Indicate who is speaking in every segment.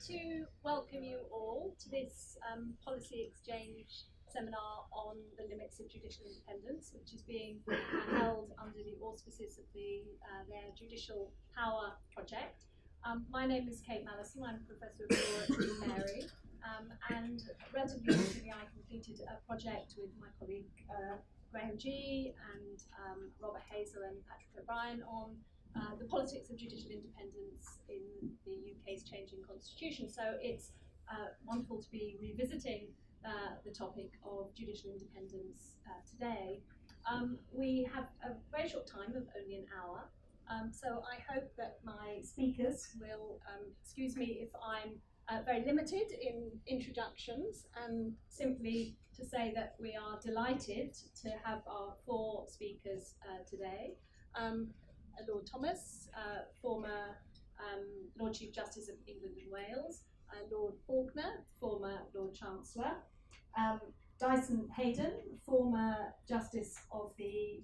Speaker 1: to welcome you all to this policy exchange seminar on the limits of judicial independence, which is being held under the auspices of their Judicial Power project. My name is Kate Mallison. I'm a professor of law at Queen Mary, and relatively recently I completed a project with my colleague Graham G and Robert Hazel and Patrick O'Brien on the politics of judicial independence in the UK's changing constitution. So it's wonderful to be revisiting the topic of judicial independence today. We have a very short time of only an hour, so I hope that my speakers will excuse me if I'm very limited in introductions, and simply to say that we are delighted to have our four speakers today. Lord Thomas, former Lord Chief Justice of England and Wales, Lord Falconer, former Lord Chancellor, Dyson Hayden, former Justice of the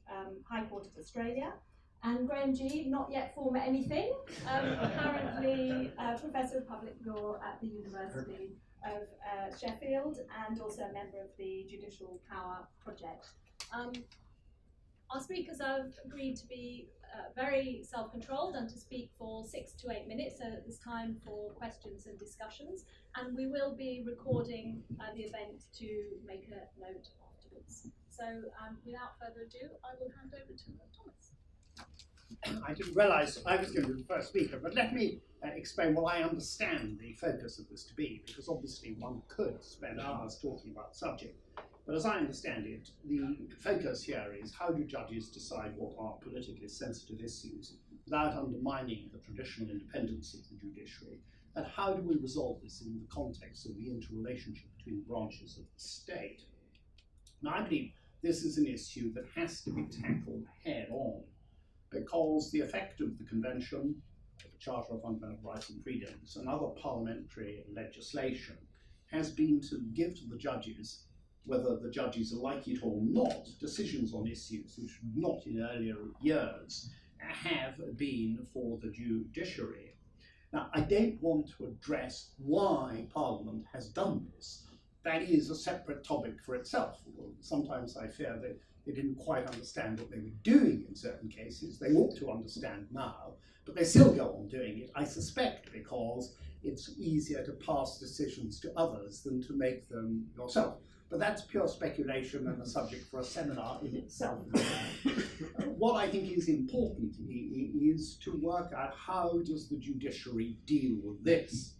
Speaker 1: High Court of Australia, and Graham G, not yet former anything, currently Professor of Public Law at the University of Sheffield, and also a member of the Judicial Power project. Our speakers have agreed to be very self-controlled and to speak for 6 to 8 minutes, so that there's time for questions and discussions, and we will be recording the event to make a note afterwards. So without further ado, I will hand over to Thomas.
Speaker 2: I didn't realise I was going to be the first speaker, but let me explain what I understand the focus of this to be, because obviously one could spend hours talking about the subject. But as I understand it, the focus here is how do judges decide what are politically sensitive issues without undermining the traditional independence of the judiciary, and how do we resolve this in the context of the interrelationship between branches of the state. Now, I believe this is an issue that has to be tackled head on, because the effect of the Convention, the Charter of Fundamental Rights and Freedoms, and other parliamentary legislation has been to give to the judges, whether the judges like it or not, decisions on issues which not in earlier years have been for the judiciary. Now, I don't want to address why Parliament has done this. That is a separate topic for itself. Sometimes I fear that they didn't quite understand what they were doing in certain cases. They ought to understand now, but they still go on doing it, I suspect, because it's easier to pass decisions to others than to make them yourself. But that's pure speculation and a subject for a seminar in itself. What I think is important is to work out how does the judiciary deal with this.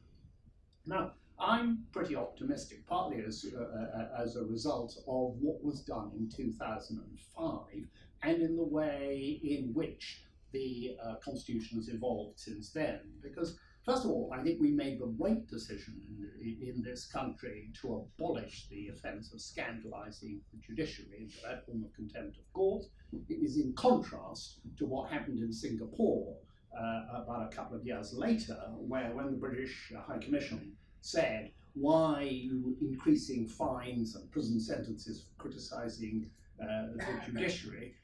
Speaker 2: Now, I'm pretty optimistic, partly as a result of what was done in 2005 and in the way in which the Constitution has evolved since then. Because, first of all, I think we made the right decision in this country to abolish the offence of scandalising the judiciary, that form of contempt of court. It is in contrast to what happened in Singapore about a couple of years later, where when the British High Commission said, why are you increasing fines and prison sentences for criticising the judiciary,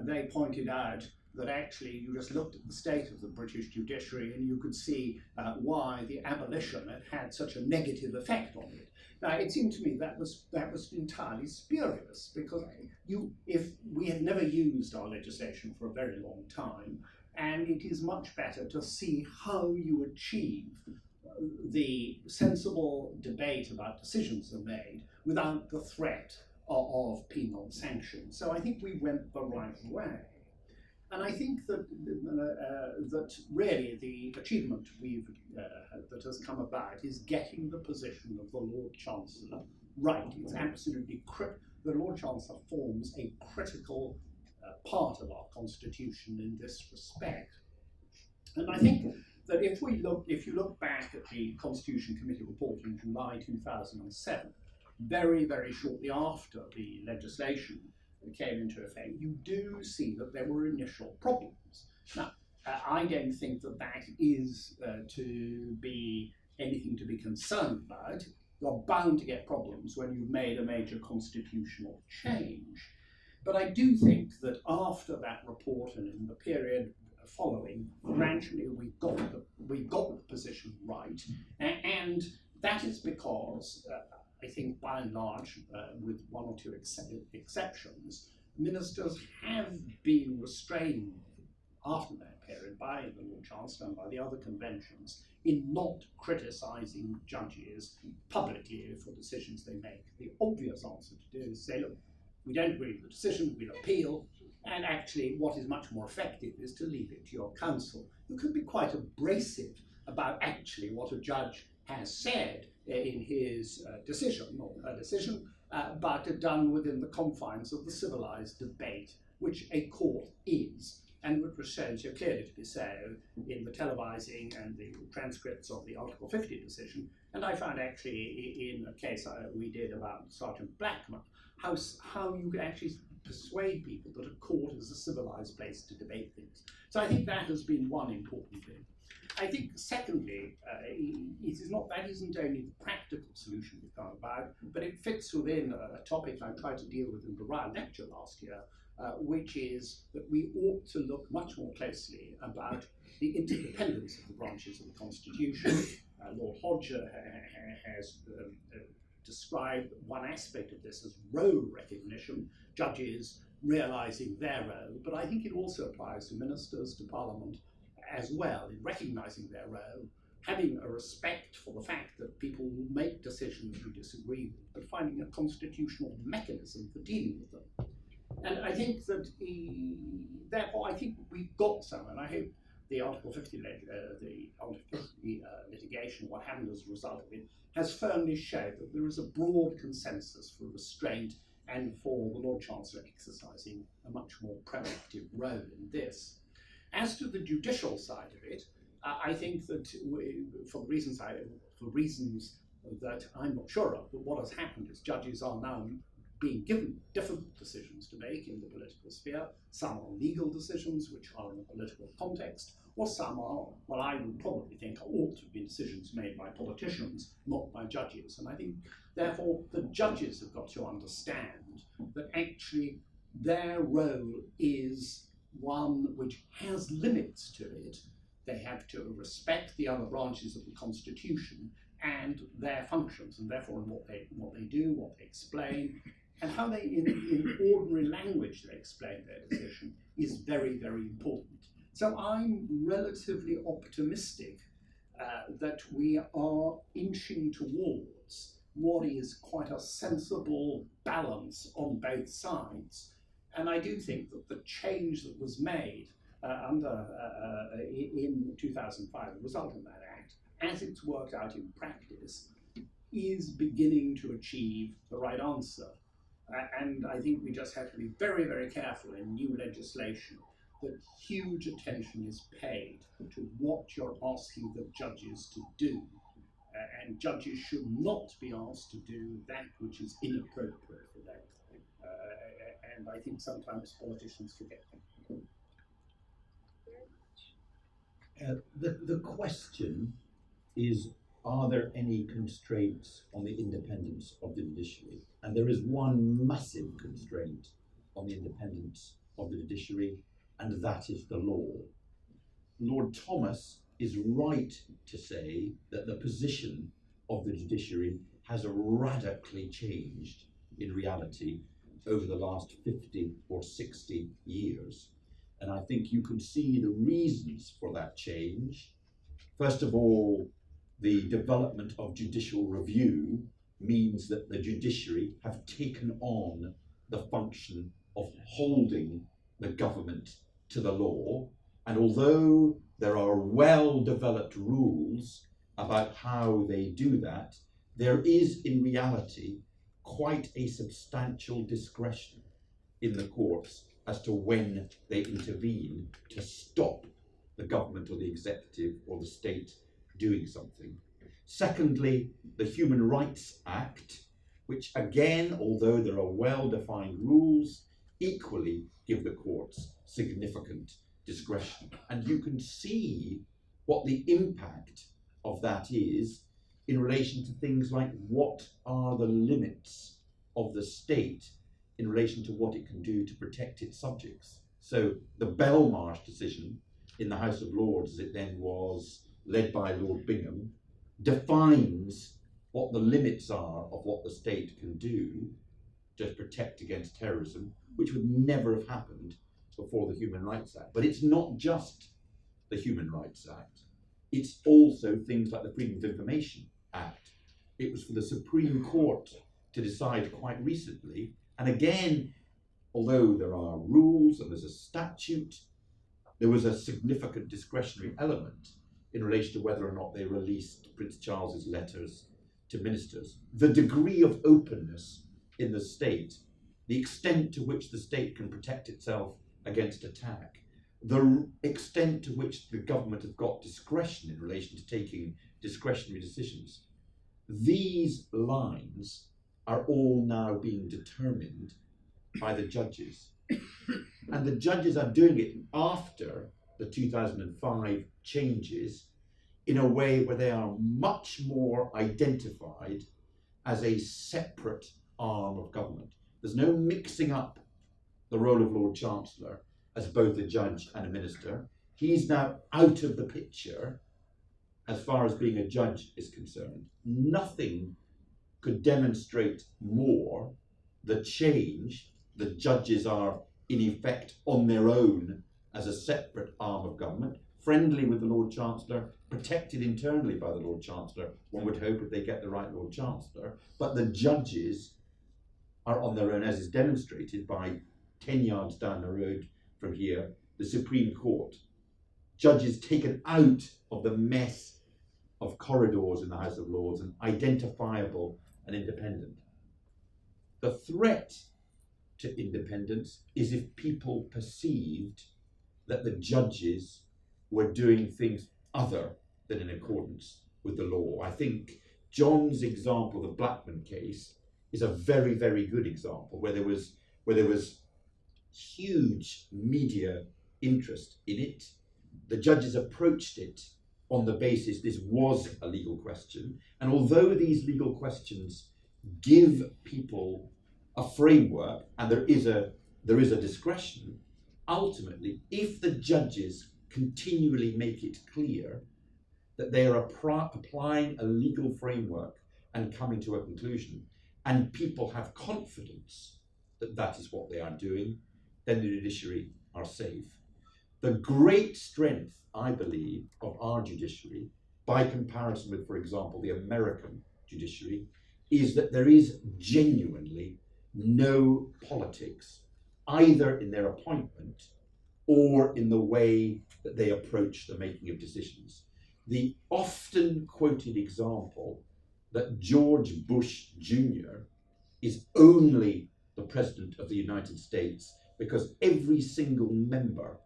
Speaker 2: they pointed out that actually you just looked at the state of the British judiciary and you could see why the abolition had such a negative effect on it. Now, it seemed to me that was entirely spurious, because if we had never used our legislation for a very long time, and it is much better to see how you achieve the sensible debate about decisions are made without the threat of penal sanction. So I think we went the right way. And I think that that really the achievement that has come about is getting the position of the Lord Chancellor right. It's absolutely the Lord Chancellor forms a critical part of our Constitution in this respect. And I think that if you look back at the Constitution Committee report in July 2007, very, very shortly after the legislation came into effect, you do see that there were initial problems. Now, I don't think that that is to be anything to be concerned about. You're bound to get problems when you've made a major constitutional change. But I do think that after that report and in the period following. Gradually, we got the position right, and that is because I think, by and large, with one or two exceptions, ministers have been restrained after that period by the Lord Chancellor and by the other conventions in not criticising judges publicly for decisions they make. The obvious answer to do is say, look, we don't agree with the decision, we'll appeal, and actually what is much more effective is to leave it to your counsel. You can be quite abrasive about actually what a judge has said in his decision or her decision, but done within the confines of the civilised debate, which a court is, and which was shown so clearly to be so in the televising and the transcripts of the Article 50 decision. And I found actually in a case we did about Sergeant Blackman, how you can actually persuade people that a court is a civilised place to debate things. So I think that has been one important thing. I think, secondly, that isn't only the practical solution we've gone about, but it fits within a topic I tried to deal with in the Royal Lecture last year, which is that we ought to look much more closely about the interdependence of the branches of the Constitution. Lord Hodger has described one aspect of this as role recognition, judges realising their role, but I think it also applies to ministers, to Parliament as well, in recognising their role, having a respect for the fact that people will make decisions you disagree with, but finding a constitutional mechanism for dealing with them. And I think that, therefore, I think we've got some, and I hope the Article 50 litigation, what happened as a result of it, has firmly shown that there is a broad consensus for restraint and for the Lord Chancellor exercising a much more proactive role in this. As to the judicial side of it, I think that for reasons that I'm not sure of, but what has happened is judges are now being given different decisions to make in the political sphere. Some are legal decisions, which are in a political context, or some are, well, I would probably think, ought to be decisions made by politicians, not by judges. And I think, therefore, the judges have got to understand that actually their role is one which has limits to it. They have to respect the other branches of the Constitution and their functions, and therefore in what they do, what they explain, and how they, in ordinary language, they explain their decision is very, very important. So I'm relatively optimistic that we are inching towards what is quite a sensible balance on both sides. And I do think that the change that was made in 2005, the result of that act, as it's worked out in practice, is beginning to achieve the right answer. And I think we just have to be very, very careful in new legislation that huge attention is paid to what you're asking the judges to do. And judges should not be asked to do that which is inappropriate for them. And I think sometimes politicians forget that.
Speaker 3: The question is, are there any constraints on the independence of the judiciary? And there is one massive constraint on the independence of the judiciary, and that is the law. Lord Thomas is right to say that the position of the judiciary has radically changed in reality over the last 50 or 60 years. And I think you can see the reasons for that change. First of all, the development of judicial review means that the judiciary have taken on the function of holding the government to the law. And although there are well-developed rules about how they do that, there is in reality quite a substantial discretion in the courts as to when they intervene to stop the government or the executive or the state doing something. Secondly, the Human Rights Act, which again, although there are well-defined rules, equally give the courts significant discretion. And you can see what the impact of that is in relation to things like what are the limits of the state in relation to what it can do to protect its subjects. So the Belmarsh decision in the House of Lords, as it then was, led by Lord Bingham, defines what the limits are of what the state can do to protect against terrorism, which would never have happened before the Human Rights Act. But it's not just the Human Rights Act. It's also things like the Freedom of Information Act. It was for the Supreme Court to decide quite recently. And again, although there are rules and there's a statute, there was a significant discretionary element in relation to whether or not they released Prince Charles's letters to ministers. The degree of openness in the state, the extent to which the state can protect itself against attack, the extent to which the government have got discretion in relation to taking discretionary decisions. These lines are all now being determined by the judges. And the judges are doing it after the 2005 changes in a way where they are much more identified as a separate arm of government. There's no mixing up the role of Lord Chancellor as both a judge and a minister. He's now out of the picture as far as being a judge is concerned. Nothing could demonstrate more the change. The judges are in effect on their own as a separate arm of government, friendly with the Lord Chancellor, protected internally by the Lord Chancellor, one would hope, if they get the right Lord Chancellor. But the judges are on their own, as is demonstrated by 10 yards down the road from here, the Supreme Court. Judges taken out of the mess of corridors in the House of Lords and identifiable and independent. The threat to independence is if people perceived that the judges were doing things other than in accordance with the law. I think John's example, the Blackman case, is a very, very good example where there was huge media interest in it. The judges approached it on the basis this was a legal question, and although these legal questions give people a framework and there is a discretion, ultimately, if the judges continually make it clear that they are applying a legal framework and coming to a conclusion, and people have confidence that that is what they are doing, then the judiciary are safe. The great strength, I believe, of our judiciary, by comparison with, for example, the American judiciary, is that there is genuinely no politics, either in their appointment or in the way that they approach the making of decisions. The often quoted example that George Bush Jr. is only the President of the United States because every single member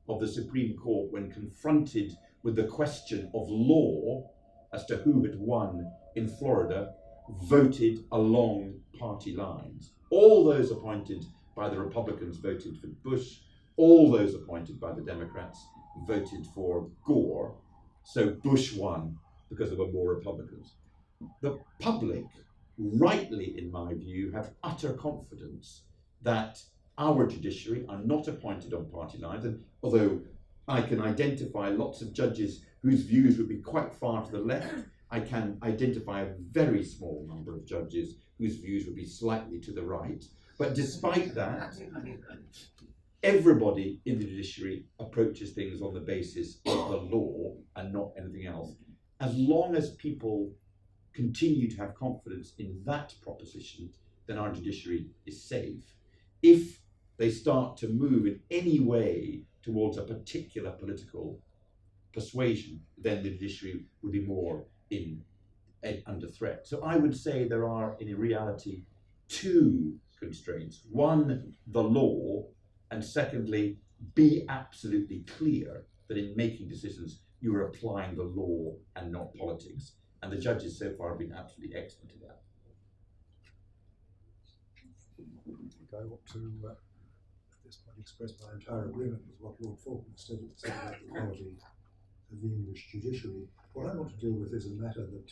Speaker 3: of the Supreme Court, when confronted with the question of law as to who had won in Florida, voted along party lines. All those appointed by the Republicans voted for Bush. All those appointed by the Democrats voted for Gore. So Bush won because there were more Republicans. The public, rightly in my view, have utter confidence that our judiciary are not appointed on party lines, and although I can identify lots of judges whose views would be quite far to the left, I can identify a very small number of judges whose views would be slightly to the right. But despite that, everybody in the judiciary approaches things on the basis of the law and not anything else. As long as people continue to have confidence in that proposition, then our judiciary is safe. If they start to move in any way towards a particular political persuasion, then the judiciary would be more under threat. So I would say there are, in reality, two constraints. One, the law, and secondly, be absolutely clear that in making decisions, you are applying the law and not politics. And the judges so far have been absolutely excellent at that.
Speaker 4: I want to, at this point, express my entire agreement with what Lord Falconer said about the quality of the English judiciary. What I want to deal with is a matter that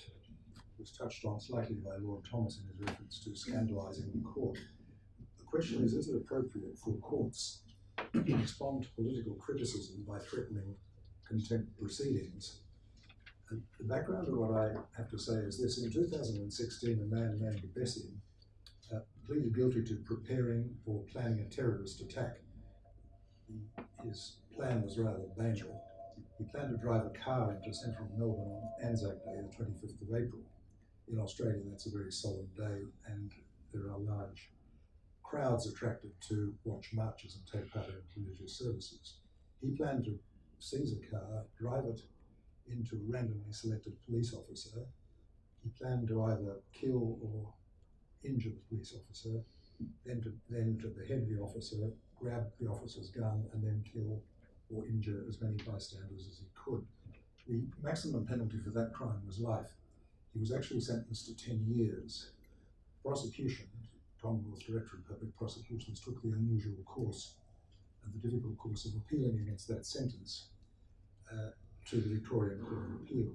Speaker 4: was touched on slightly by Lord Thomas in his reference to scandalising the court. The question is it appropriate for courts respond to political criticism by threatening contempt proceedings. And the background of what I have to say is this: in 2016, a man named Bessie pleaded guilty to preparing or planning a terrorist attack. His plan was rather banal. He planned to drive a car into central Melbourne on Anzac Day, the 25th of April. In Australia, that's a very solemn day, and there are large crowds attracted to watch marches and take part in religious services. He planned to seize a car, drive it into a randomly selected police officer. He planned to either kill or injure the police officer, then to behead the officer, grab the officer's gun, and then kill or injure as many bystanders as he could. The maximum penalty for that crime was life. He was actually sentenced to 10 years. Prosecution, Commonwealth Directorate of Public Prosecutions, took the unusual course and the difficult course of appealing against that sentence to the Victorian Court of Appeal.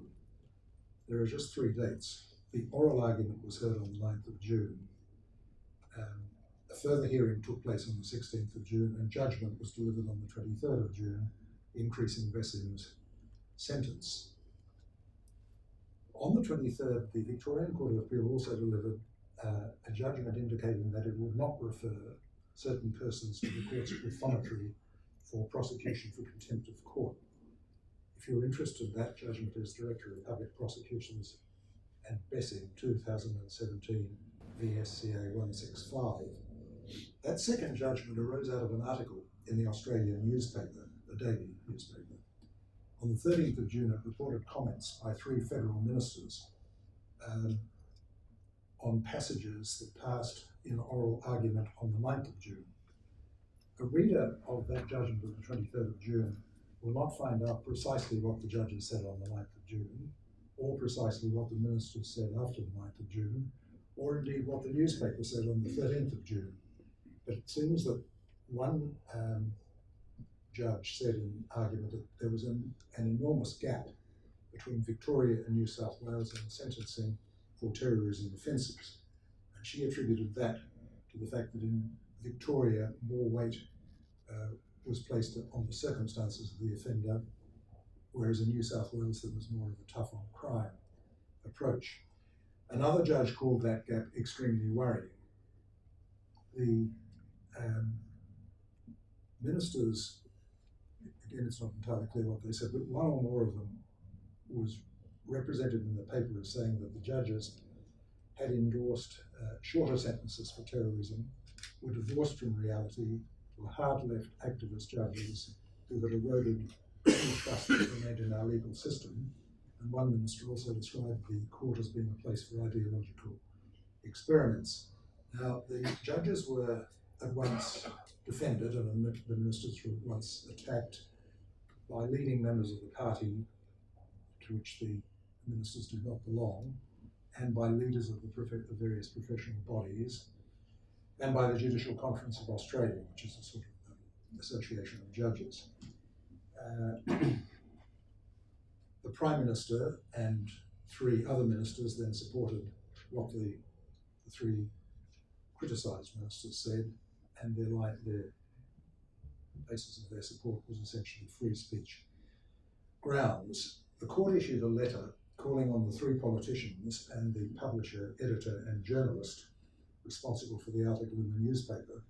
Speaker 4: There are just 3 dates. The oral argument was heard on the 9th of June. A further hearing took place on the 16th of June, and judgment was delivered on the 23rd of June, increasing Bessim's sentence. On the 23rd, the Victorian Court of Appeal also delivered a judgment indicating that it would not refer certain persons to the court's prefatory for prosecution for contempt of court. If you're interested, that judgment is Director of Public Prosecutions and Bessim, 2017, VSCA 165. That second judgment arose out of an article in the Australian newspaper, the daily newspaper. On the 13th of June, it reported comments by 3 federal ministers on passages that passed in oral argument on the 9th of June. A reader of that judgment of the 23rd of June will not find out precisely what the judges said on the 9th of June, or precisely what the ministers said after the 9th of June, or indeed what the newspaper said on the 13th of June. But it seems that one judge said in argument that there was an enormous gap between Victoria and New South Wales in sentencing for terrorism offences. And she attributed that to the fact that in Victoria more weight was placed on the circumstances of the offender, whereas in New South Wales there was more of a tough on crime approach. Another judge called that gap extremely worrying. The ministers, again, it's not entirely clear what they said, but one or more of them was represented in the paper as saying that the judges had endorsed shorter sentences for terrorism, were divorced from reality, were hard-left activist judges who had eroded the trust that remained in our legal system. And one minister also described the court as being a place for ideological experiments. Now, the judges were at once defended, and the ministers were at once attacked by leading members of the party to which the ministers did not belong, and by leaders of the various professional bodies, and by the Judicial Conference of Australia, which is a sort of association of judges. The Prime Minister and 3 other ministers then supported what the 3 criticised ministers said, and the basis of their support was essentially free speech grounds. The court issued a letter calling on the 3 politicians and the publisher, editor and journalist responsible for the article in the newspaper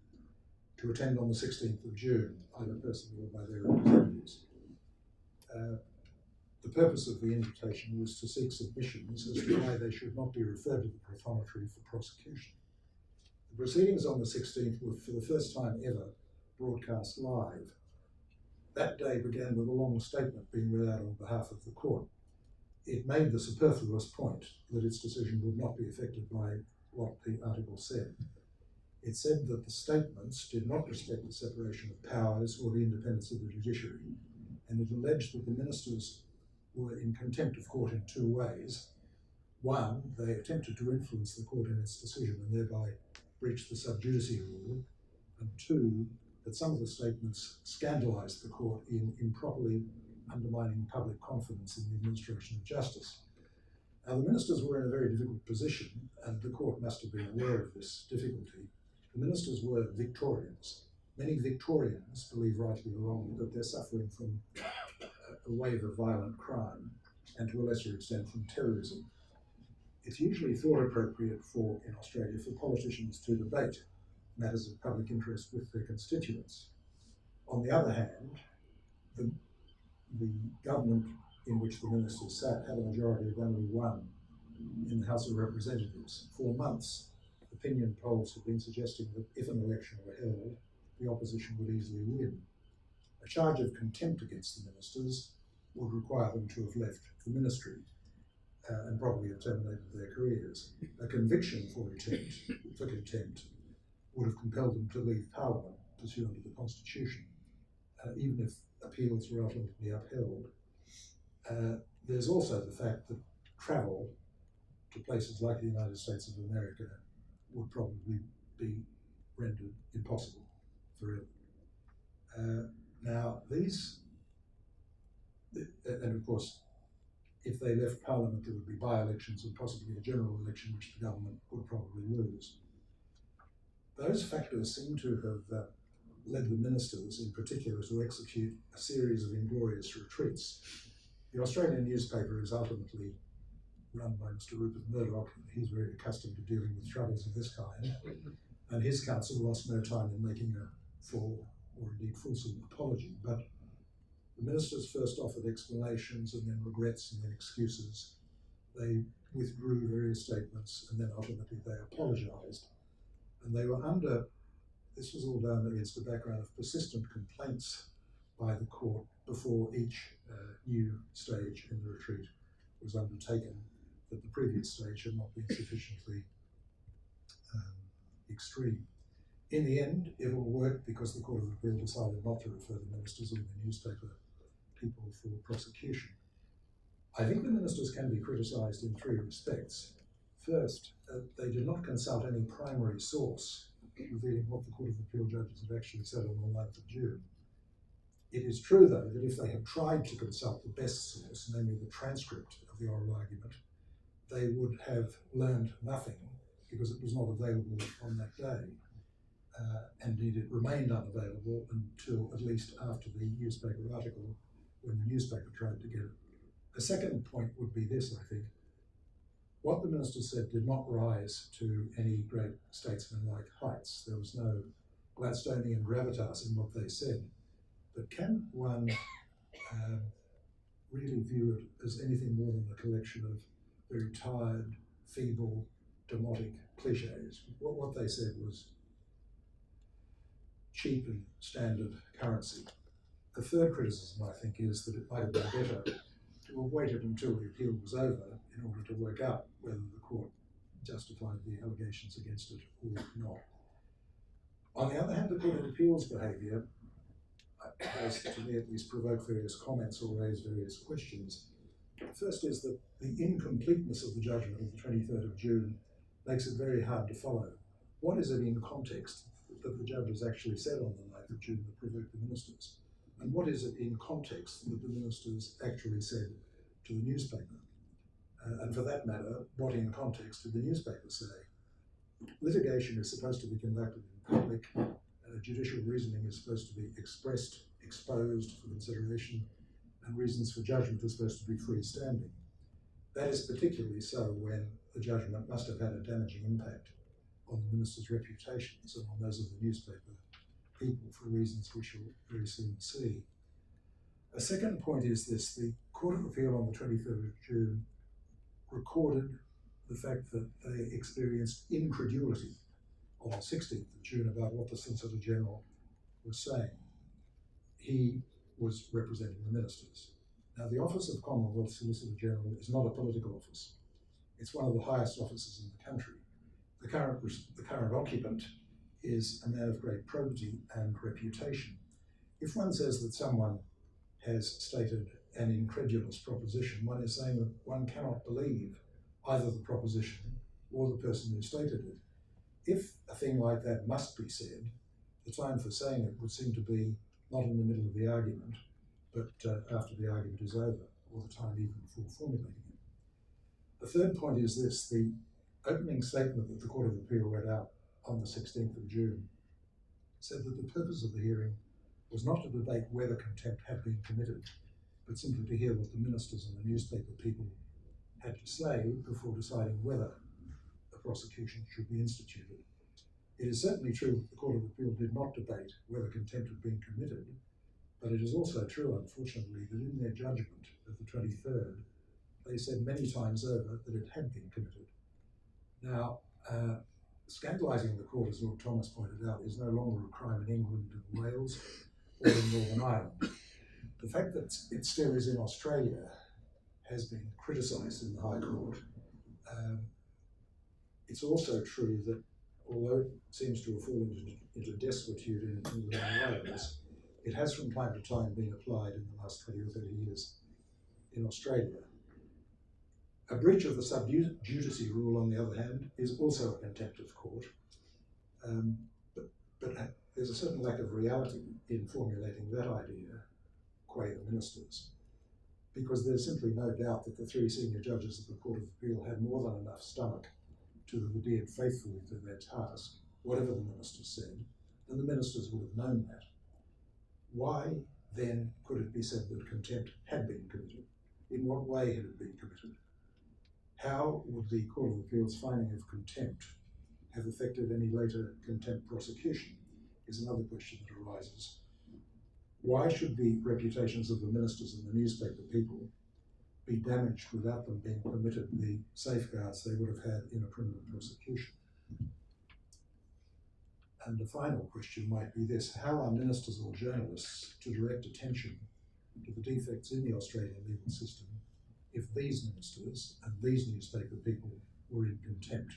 Speaker 4: to attend on the 16th of June, either personally or by their representatives. The purpose of the invitation was to seek submissions as to why they should not be referred to the prefatory for prosecution. The proceedings on the 16th were for the first time ever broadcast live. That day began with a long statement being read out on behalf of the court. It made the superfluous point that its decision would not be affected by what the article said. It said that the statements did not respect the separation of powers or the independence of the judiciary, and it alleged that the ministers were in contempt of court in 2 ways. One, they attempted to influence the court in its decision and thereby breached the sub judice rule. And 2, that some of the statements scandalised the court in improperly undermining public confidence in the administration of justice. Now, the ministers were in a very difficult position, and the court must have been aware of this difficulty. The ministers were Victorians. Many Victorians believe, rightly or wrongly, that they're suffering from a wave of violent crime and to a lesser extent from terrorism. It's usually thought appropriate in Australia for politicians to debate matters of public interest with their constituents. On the other hand, the government in which the ministers sat had a majority of only one in the House of Representatives. For months, opinion polls have been suggesting that if an election were held, the opposition would easily win. A charge of contempt against the ministers would require them to have left the ministry and probably have terminated their careers. A conviction for contempt would have compelled them to leave Parliament pursuant to the Constitution, even if appeals were ultimately upheld. There's also the fact that travel to places like the United States of America would probably be rendered impossible forever. Now, and of course, if they left Parliament, there would be by-elections and possibly a general election, which the government would probably lose. Those factors seem to have led the ministers, in particular, to execute a series of inglorious retreats. The Australian newspaper is ultimately run by Mr. Rupert Murdoch. He's very accustomed to dealing with troubles of this kind, and his counsel lost no time in making a full, or indeed fulsome, apology. But the ministers first offered explanations and then regrets and then excuses. They withdrew various statements and then ultimately they apologised. And they were this was all done against the background of persistent complaints by the court before each new stage in the retreat was undertaken, that the previous stage had not been sufficiently extreme. In the end, it all worked because the Court of Appeal decided not to refer the ministers or the newspaper people for prosecution. I think the ministers can be criticised in three respects. First, they did not consult any primary source revealing what the Court of Appeal judges had actually said on the 9th of June. It is true, though, that if they had tried to consult the best source, namely the transcript of the oral argument, they would have learned nothing because it was not available on that day. Indeed, it remained unavailable until at least after the newspaper article, when the newspaper tried to get it. A second point would be this, I think. What the minister said did not rise to any great statesman-like heights. There was no Gladstonian gravitas in what they said. But can one really view it as anything more than a collection of very tired, feeble, demotic cliches? What they said was cheap and standard currency. The third criticism, I think, is that it might have been better to have waited until the appeal was over in order to work out whether the court justified the allegations against it or not. On the other hand, the Court of Appeal's behaviour has, to me at least, provoked various comments or raised various questions. First is that the incompleteness of the judgment of the 23rd of June makes it very hard to follow. What is it in context that the judges actually said on the 9th of June that provoked the ministers? And what is it in context that the ministers actually said to the newspaper? And for that matter, what in context did the newspaper say? Litigation is supposed to be conducted in public, judicial reasoning is supposed to be expressed, exposed for consideration, and reasons for judgment are supposed to be freestanding. That is particularly so when the judgment must have had a damaging impact on the minister's reputations and on those of the newspaper people for reasons which you'll very soon see. A second point is this: the Court of Appeal on the 23rd of June recorded the fact that they experienced incredulity on the 16th of June about what the Solicitor General was saying. He was representing the ministers. Now, the Office of Commonwealth Solicitor General is not a political office. It's one of the highest offices in the country. The current occupant is a man of great probity and reputation. If one says that someone has stated an incredulous proposition, one is saying that one cannot believe either the proposition or the person who stated it. If a thing like that must be said, the time for saying it would seem to be not in the middle of the argument, but after the argument is over, or the time even for formulating it. The third point is this: the opening statement that the Court of Appeal read out on the 16th of June said that the purpose of the hearing was not to debate whether contempt had been committed, but simply to hear what the ministers and the newspaper people had to say before deciding whether a prosecution should be instituted. It is certainly true that the Court of Appeal did not debate whether contempt had been committed, but it is also true, unfortunately, that in their judgment of the 23rd, they said many times over that it had been committed. Now, scandalising the court, as Lord Thomas pointed out, is no longer a crime in England and Wales or in Northern Ireland. The fact that it still is in Australia has been criticised in the High Court. It's also true that although it seems to have fallen into desuetude in England and Wales, it has from time to time been applied in the last 20 or 30 years in Australia. A breach of the sub judice rule, on the other hand, is also a contempt of court, but there's a certain lack of reality in formulating that idea, qua the ministers, because there's simply no doubt that the three senior judges of the Court of Appeal had more than enough stomach to have adhered faithfully to their task, whatever the ministers said, and the ministers would have known that. Why then could it be said that contempt had been committed? In what way had it been committed? How would the Court of Appeal's finding of contempt have affected any later contempt prosecution is another question that arises. Why should the reputations of the ministers and the newspaper people be damaged without them being permitted the safeguards they would have had in a criminal prosecution? And the final question might be this: how are ministers or journalists to direct attention to the defects in the Australian legal system if these ministers and these newspaper people were in contempt?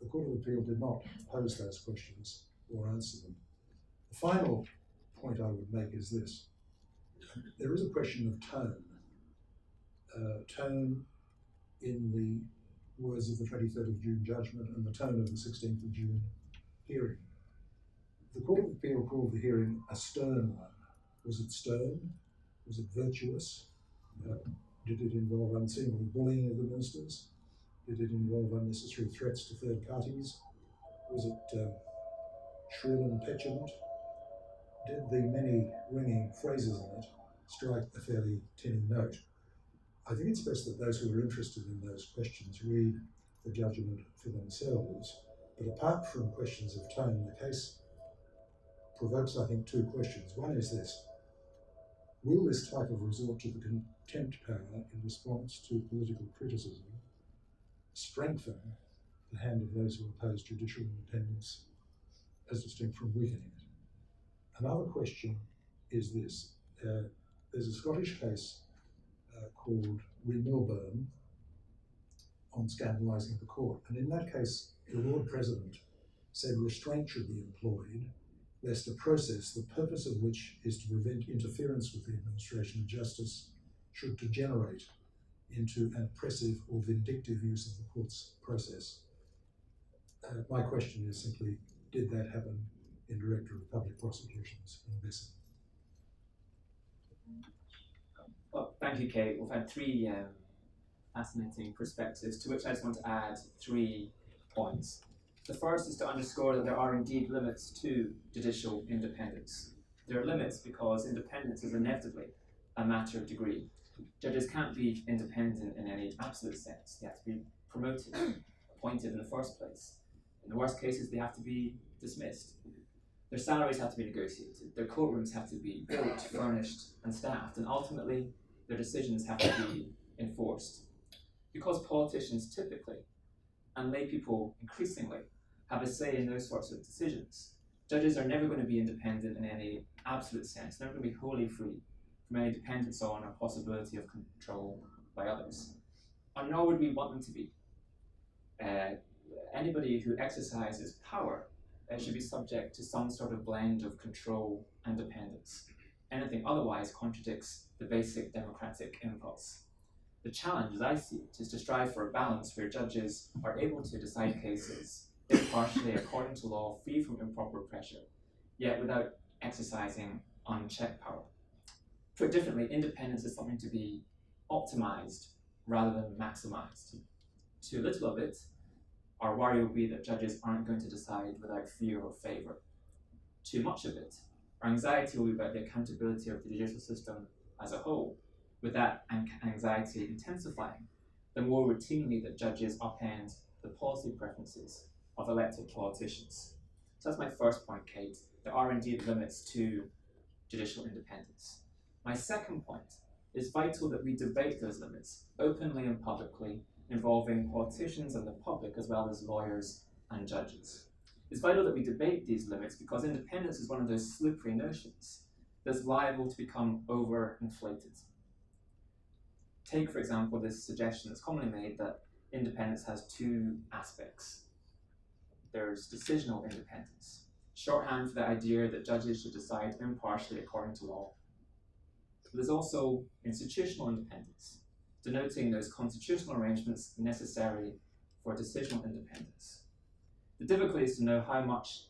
Speaker 4: The Court of Appeal did not pose those questions or answer them. The final point I would make is this: there is a question of tone. Tone in the words of the 23rd of June judgment and the tone of the 16th of June hearing. The Court of Appeal called the hearing a stern one. Was it stern? Was it virtuous? Did it involve unseemly bullying of the ministers? Did it involve unnecessary threats to third parties? Was it shrill and petulant? Did the many ringing phrases in it strike a fairly tinny note? I think it's best that those who are interested in those questions read the judgment for themselves. But apart from questions of tone, the case provokes, I think, two questions. One is this: will this type of resort to the contempt power in response to political criticism strengthen the hand of those who oppose judicial independence as distinct from weakening it? Another question is this: there's a Scottish case called Re Milburn on scandalising the court, and in that case the Lord President said restraint should be employed lest a process, the purpose of which is to prevent interference with the administration of justice, should degenerate into an oppressive or vindictive use of the court's process. My question is simply, did that happen in Director of Public Prosecutions in Besson?
Speaker 5: Well, thank you, Kate. We've had three fascinating perspectives, to which I just want to add 3 points. The first is to underscore that there are indeed limits to judicial independence. There are limits because independence is inevitably a matter of degree. Judges can't be independent in any absolute sense. They have to be promoted, appointed in the first place. In the worst cases, they have to be dismissed. Their salaries have to be negotiated. Their courtrooms have to be built, furnished, and staffed. And ultimately, their decisions have to be enforced. Because politicians typically, and lay people increasingly, have a say in those sorts of decisions, judges are never going to be independent in any absolute sense. They're never going to be wholly free from any dependence on or possibility of control by others. And nor would we want them to be. Anybody who exercises power should be subject to some sort of blend of control and dependence. Anything otherwise contradicts the basic democratic impulse. The challenge, as I see it, is to strive for a balance where judges are able to decide cases impartially, according to law, free from improper pressure, yet without exercising unchecked power. Put differently, independence is something to be optimized rather than maximized. Too little of it, our worry will be that judges aren't going to decide without fear or favor. too much of it. Our anxiety will be about the accountability of the judicial system as a whole, with that anxiety intensifying the more routinely that judges upend the policy preferences of elected politicians. So that's my first point, Kate. There are indeed limits to judicial independence. My second point, it's vital that we debate those limits openly and publicly, involving politicians and the public as well as lawyers and judges. It's vital that we debate these limits because independence is one of those slippery notions that's liable to become overinflated. Take, for example, this suggestion that's commonly made that independence has two aspects. There's decisional independence, shorthand for the idea that judges should decide impartially according to law. But there's also institutional independence, denoting those constitutional arrangements necessary for decisional independence. The difficulty is to know how much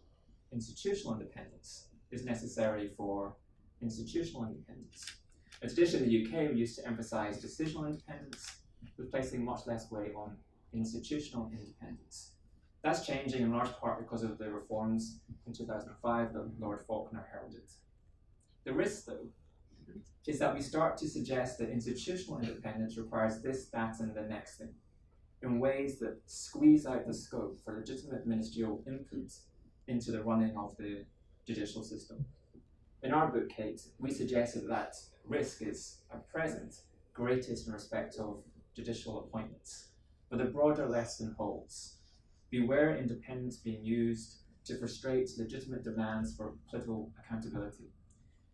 Speaker 5: institutional independence is necessary for institutional independence. Now, traditionally in the UK, we used to emphasise decisional independence, with placing much less weight on institutional independence. That's changing in large part because of the reforms in 2005 that Lord Falconer heralded. The risk, though, is that we start to suggest that institutional independence requires this, that, and the next thing, in ways that squeeze out the scope for legitimate ministerial input into the running of the judicial system. In our book, Kate, we suggested that risk is, at present, greatest in respect of judicial appointments, but the broader lesson holds. Beware independence being used to frustrate legitimate demands for political accountability.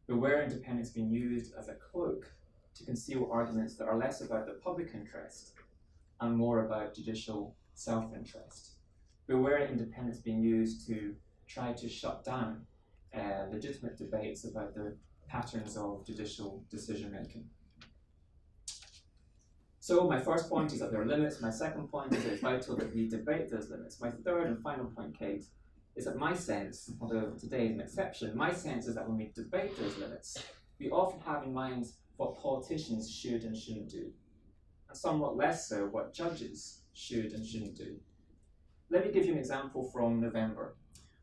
Speaker 5: Beware independence being used as a cloak to conceal arguments that are less about the public interest and more about judicial self-interest. Beware independence being used to try to shut down legitimate debates about the patterns of judicial decision-making. So my first point is that there are limits. My second point is that it's vital that we debate those limits. My third and final point, Kate, is that my sense, although today is an exception, my sense is that when we debate those limits, we often have in mind what politicians should and shouldn't do, and somewhat less so what judges should and shouldn't do. Let me give you an example from November,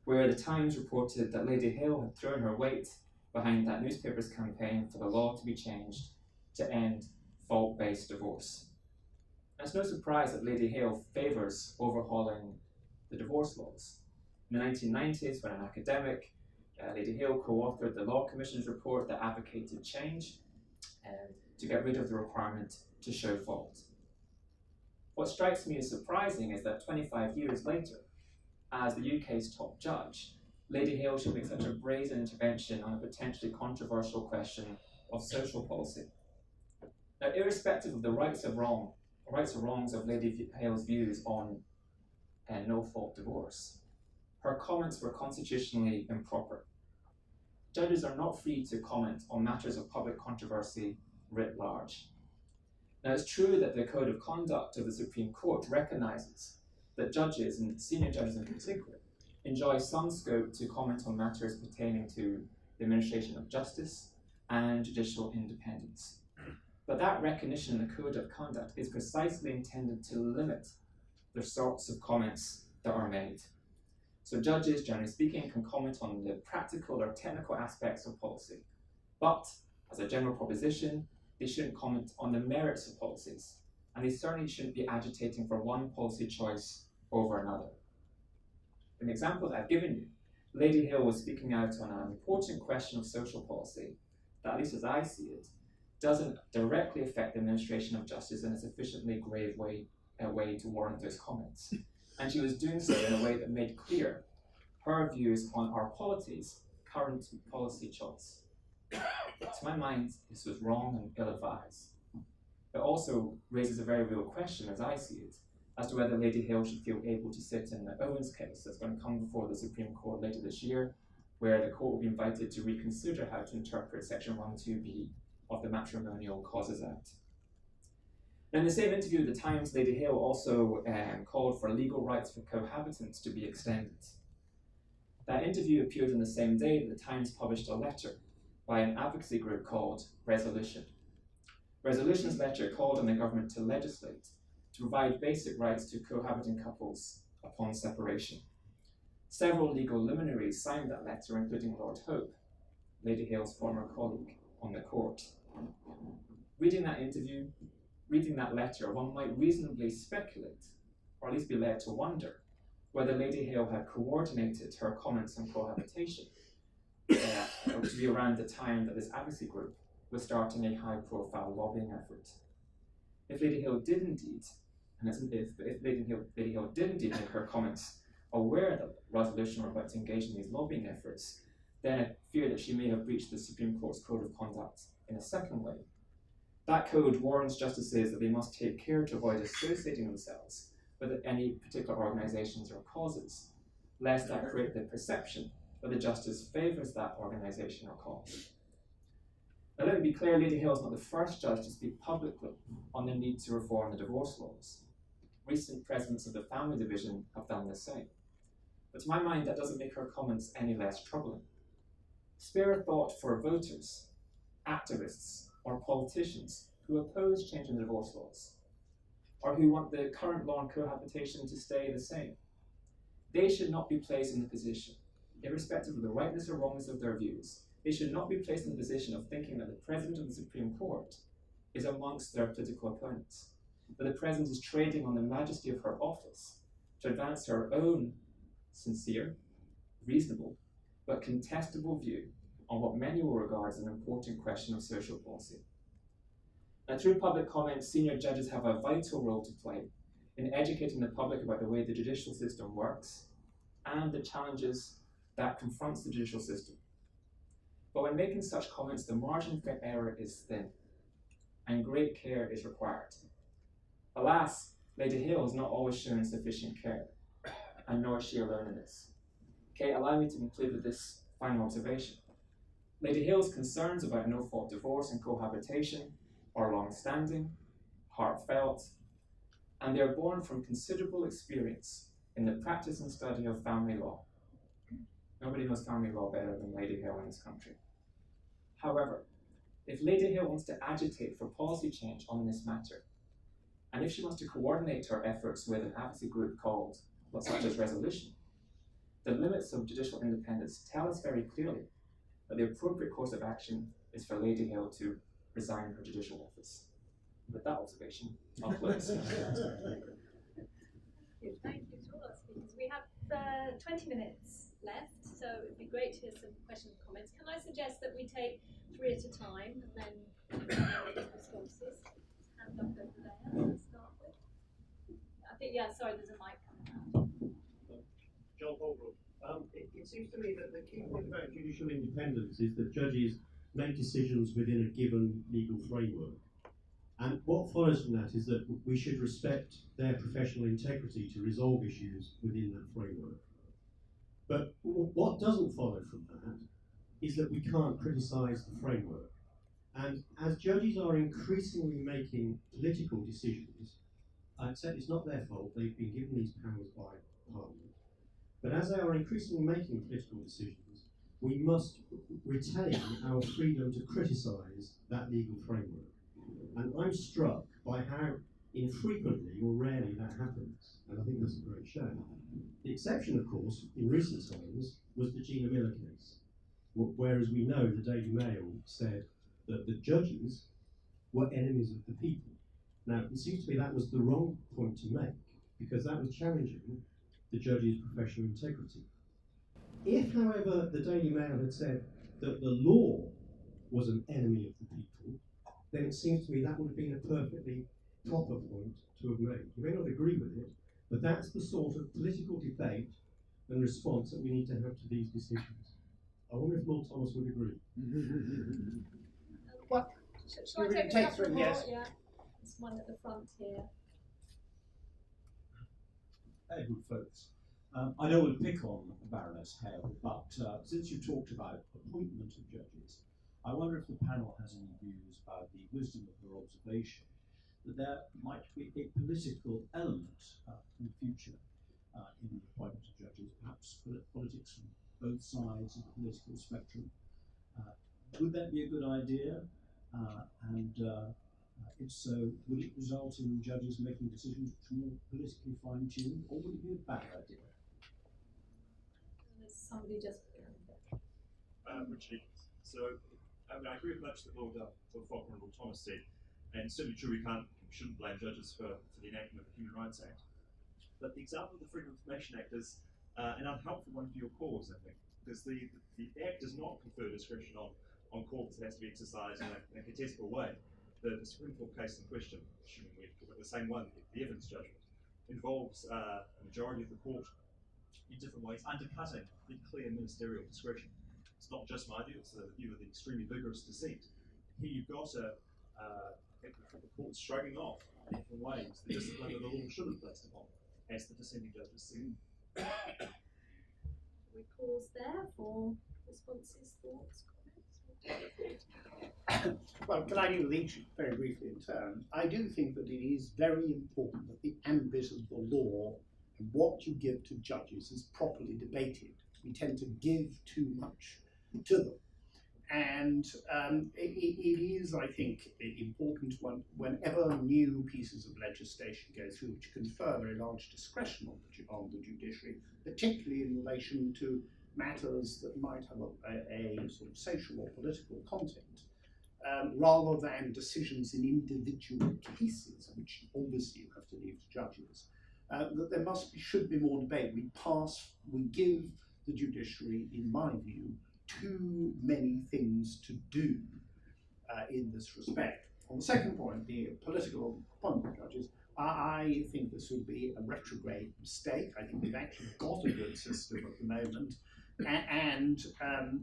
Speaker 5: where the Times reported that Lady Hill had thrown her weight behind that newspaper's campaign for the law to be changed to end fault-based divorce. And it's no surprise that Lady Hill favours overhauling the divorce laws. In the 1990s, when an academic, Lady Hill co-authored the Law Commission's report that advocated change to get rid of the requirement to show fault. What strikes me as surprising is that 25 years later, as the UK's top judge, Lady Hill should make such a brazen intervention on a potentially controversial question of social policy. Now, irrespective of the rights or wrongs of Lady Hill's views on no-fault divorce, her comments were constitutionally improper. Judges are not free to comment on matters of public controversy writ large. Now, it's true that the Code of Conduct of the Supreme Court recognises that judges, and senior judges in particular, enjoy some scope to comment on matters pertaining to the administration of justice and judicial independence. But that recognition in the Code of Conduct is precisely intended to limit the sorts of comments that are made. So judges, generally speaking, can comment on the practical or technical aspects of policy, but as a general proposition, they shouldn't comment on the merits of policies, and they certainly shouldn't be agitating for one policy choice over another. In the example that I've given you, Lady Hill was speaking out on an important question of social policy that, at least as I see it, doesn't directly affect the administration of justice in a sufficiently grave way to warrant those comments. And she was doing so in a way that made clear her views on our polity's current policy choice. To my mind, this was wrong and ill-advised. It also raises a very real question, as I see it, as to whether Lady Hill should feel able to sit in the Owens case that's going to come before the Supreme Court later this year, where the court will be invited to reconsider how to interpret Section 1.2b of the Matrimonial Causes Act. Now, in the same interview with the Times, Lady Hill also called for legal rights for cohabitants to be extended. That interview appeared on the same day that the Times published a letter by an advocacy group called Resolution. Resolution's letter called on the government to legislate to provide basic rights to cohabiting couples upon separation. Several legal luminaries signed that letter, including Lord Hope, Lady Hale's former colleague on the court. Reading that letter, one might reasonably speculate, or at least be led to wonder, whether Lady Hale had coordinated her comments on cohabitation to be around the time that this advocacy group was starting a high-profile lobbying effort. If Lady Hale did indeed, if Lady Hale did indeed make her comments aware that resolution were about to engage in these lobbying efforts, then I fear that she may have breached the Supreme Court's code of conduct in a second way. That code warns justices that they must take care to avoid associating themselves with any particular organisations or causes, lest that create the perception that the justice favours that organisation or cause. Now, let me be clear, Lady Hale is not the first judge to speak publicly on the need to reform the divorce laws. Recent presidents of the Family Division have done the same. But to my mind, that doesn't make her comments any less troubling. Spare a thought for voters, activists, or politicians who oppose changing the divorce laws, or who want the current law on cohabitation to stay the same. They should not be placed in the position, irrespective of the rightness or wrongness of their views, they should not be placed in the position of thinking that the President of the Supreme Court is amongst their political opponents, that the President is trading on the majesty of her office to advance her own sincere, reasonable, but contestable view on what many will regard as an important question of social policy. Now, through public comment, senior judges have a vital role to play in educating the public about the way the judicial system works and the challenges that confronts the judicial system. But when making such comments, the margin for error is thin, and great care is required. Alas, Lady Hale has not always shown sufficient care, and nor is she alone in this. Okay, allow me to conclude with this final observation. Lady Hale's concerns about no-fault divorce and cohabitation are long-standing, heartfelt, and they are born from considerable experience in the practice and study of family law. Nobody knows family law better than Lady Hale in this country. However, if Lady Hale wants to agitate for policy change on this matter, and if she wants to coordinate her efforts with an advocacy group called, such as Resolution, the limits of judicial independence tell us very clearly that the appropriate course of action is for Lady Hale to resign her judicial office. With that observation, I'll close.
Speaker 1: Thank you to all our speakers. We have 20 minutes left, so it'd be great to hear some questions and comments. Can I suggest that we take 3 at a time and then responses? Hand up over there to start with. I think, sorry, there's a mic coming out.
Speaker 6: John Holbrook. It seems to me that the key thing about judicial independence is that judges make decisions within a given legal framework. And what follows from that is that we should respect their professional integrity to resolve issues within that framework. But what doesn't follow from that is that we can't criticise the framework. And as judges are increasingly making political decisions, I accept it's not their fault, they've been given these powers by Parliament. But as they are increasingly making political decisions, we must retain our freedom to criticise that legal framework. And I'm struck by how infrequently or rarely that happens, and I think that's a great shame. The exception, of course, in recent times was the Gina Miller case, whereas we know the Daily Mail said that the judges were enemies of the people. Now, it seems to me that was the wrong point to make, because that was challenging the judge's professional integrity. If, however, the Daily Mail had said that the law was an enemy of the people, then it seems to me that would have been a perfectly proper point to have made. You may not agree with it, but that's the sort of political debate and response that we need to have to these decisions. I wonder if Lord Thomas would agree.
Speaker 2: Well,
Speaker 1: shall I take a couple more?
Speaker 2: Yes.
Speaker 1: Yeah. There's one at the front here.
Speaker 7: Edward Folks. I don't want to pick on Baroness Hale, but since you talked about appointment of judges, I wonder if the panel has any views about the wisdom of her observation that there might be a political element in the future in the appointment of judges, perhaps politics from both sides of the political spectrum. Would that be a good idea? And if so, would it result in judges making decisions which are more politically fine-tuned, or would it be a bad idea?
Speaker 1: somebody just.
Speaker 8: Richard. So, I agree with much that Lord Falconer and Lord Thomas said, and certainly true. We shouldn't blame judges for the enactment of the Human Rights Act. But the example of the Freedom of Information Act is an unhelpful one for your cause, I think, because the Act does not confer discretion on courts that has to be exercised in a contestable way. The Supreme Court case in question, assuming we're the same one, the Evans judgment, involves a majority of the court in different ways undercutting the clear ministerial discretion. It's not just my view, it's the view of the extremely vigorous dissent. Here you've got the court shrugging off in different ways the discipline that the law should have placed upon, as the dissenting judges see.
Speaker 1: We pause there for responses, thoughts, comments?
Speaker 2: Well, can I deal with each very briefly in turn? I do think that it is very important that the ambit of the law and what you give to judges is properly debated. We tend to give too much to them. And it is, I think, important whenever new pieces of legislation go through which confer very large discretion on the judiciary, particularly in relation to matters that might have a sort of social or political content, rather than decisions in individual cases, which obviously you have to leave to judges. That there should be more debate. We give the judiciary, in my view, too many things to do in this respect. On the second point, the political appointment of judges, I think this would be a retrograde mistake. I think we've actually got a good system at the moment, and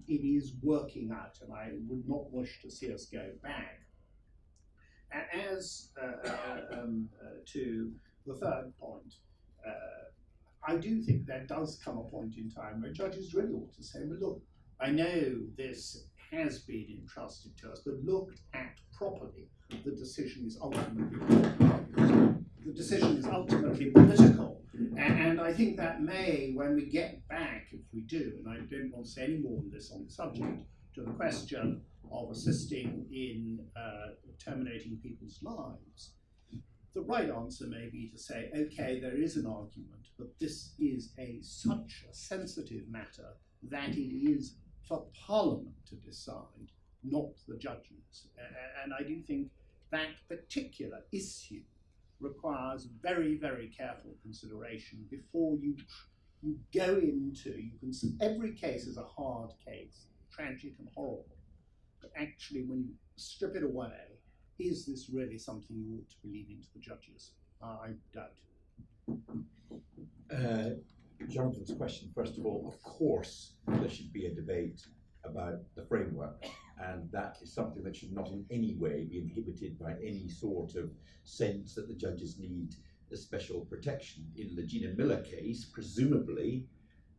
Speaker 2: it is working out, and I would not wish to see us go back. As to the third point, I do think there does come a point in time where judges really ought to say, well, look, I know this has been entrusted to us, but looked at properly, the decision is ultimately political. And I think that may, when we get back, if we do, and I don't want to say any more than this on the subject, to the question of assisting in terminating people's lives, the right answer may be to say, okay, there is an argument, but this is such a sensitive matter that it is for Parliament to decide, not the judges. And I do think that particular issue requires very, very careful consideration before you go into, every case is a hard case, tragic and horrible, but actually when you strip it away, is this really something you ought to be leaving to the judges? I doubt.
Speaker 3: Jonathan's question, first of all, of course there should be a debate about the framework, and that is something that should not in any way be inhibited by any sort of sense that the judges need a special protection. In the Gina Miller case, presumably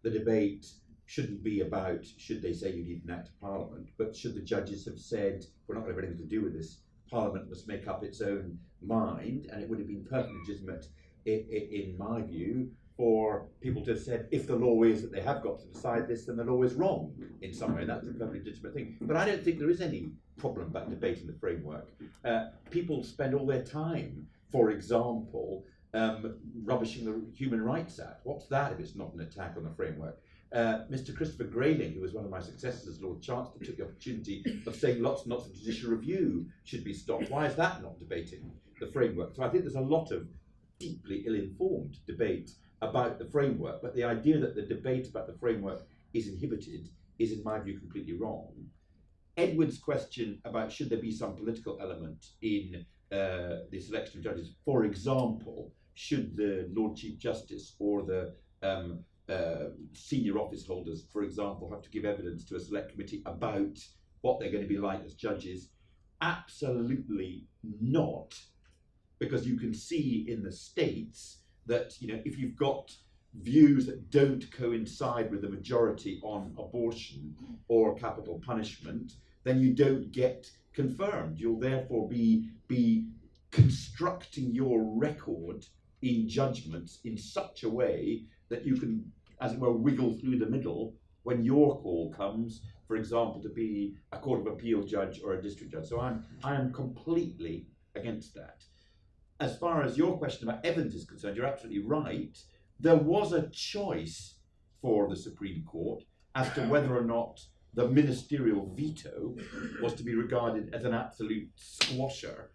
Speaker 3: the debate shouldn't be about should they say you need an act of Parliament, but should the judges have said we're not going to have anything to do with this, Parliament must make up its own mind, and it would have been perfectly legitimate, in my view, for people to have said, if the law is that they have got to decide this, then the law is wrong in some way. That's a perfectly legitimate thing. But I don't think there is any problem about debating the framework. People spend all their time, for example, rubbishing the Human Rights Act. What's that if it's not an attack on the framework? Mr. Christopher Grayling, who was one of my successors as Lord Chancellor, took the opportunity of saying lots and lots of judicial review should be stopped. Why is that not debating the framework? So I think there's a lot of deeply ill-informed debate about the framework, but the idea that the debate about the framework is inhibited is, in my view, completely wrong. Edward's question about should there be some political element in the selection of judges, for example, should the Lord Chief Justice or the senior office holders, for example, have to give evidence to a select committee about what they're going to be like as judges? Absolutely not, because you can see in the States that, you know, if you've got views that don't coincide with the majority on abortion or capital punishment, then you don't get confirmed. You'll therefore be constructing your record in judgments in such a way that you can, as it were, wiggle through the middle when your call comes, for example, to be a Court of Appeal judge or a district judge. So I am completely against that. As far as your question about Evans is concerned, you're absolutely right. There was a choice for the Supreme Court as to whether or not the ministerial veto was to be regarded as an absolute squasher,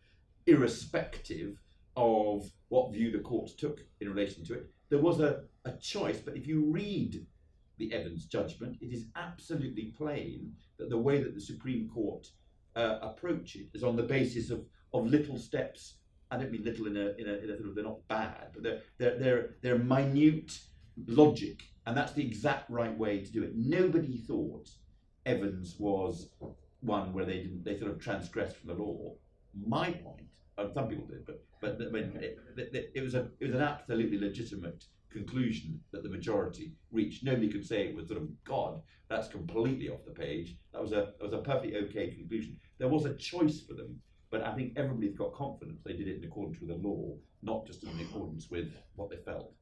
Speaker 3: irrespective of what view the courts took in relation to it. There was a choice, but if you read the Evans judgment, it is absolutely plain that the way that the Supreme Court approach it is on the basis of little steps. I don't mean little in a sort of, they're not bad, but they're minute logic, and that's the exact right way to do it. Nobody thought Evans was one where they sort of transgressed from the law. My point, and some people did, but I mean, it was an absolutely legitimate conclusion that the majority reached. Nobody could say it was sort of God. That's completely off the page. That was a perfectly okay conclusion. There was a choice for them, but I think everybody's got confidence they did it in accordance with the law, not just in accordance with what they felt.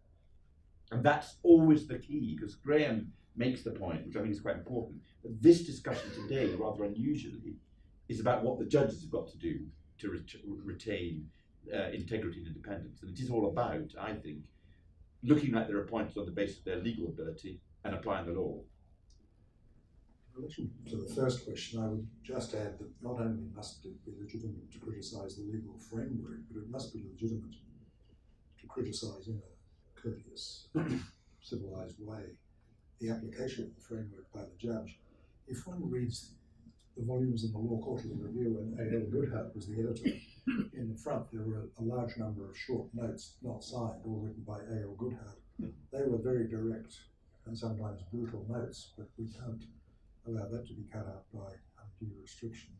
Speaker 3: And that's always the key, because Graham makes the point, which I think is quite important, that this discussion today, rather unusually, is about what the judges have got to do to retain integrity and independence. And it is all about, I think, looking like they're appointed on the basis of their legal ability and applying the law.
Speaker 4: In relation to the first question, I would just add that not only must it be legitimate to criticise the legal framework, but it must be legitimate to criticise in a courteous, civilised way the application of the framework by the judge. If one reads the volumes in the Law Quarterly Review, and A.L. Goodhart was the editor, in the front there were a large number of short notes, not signed, all written by A.L. Goodhart. They were very direct and sometimes brutal notes, but we can't allow that to be cut out by undue restriction.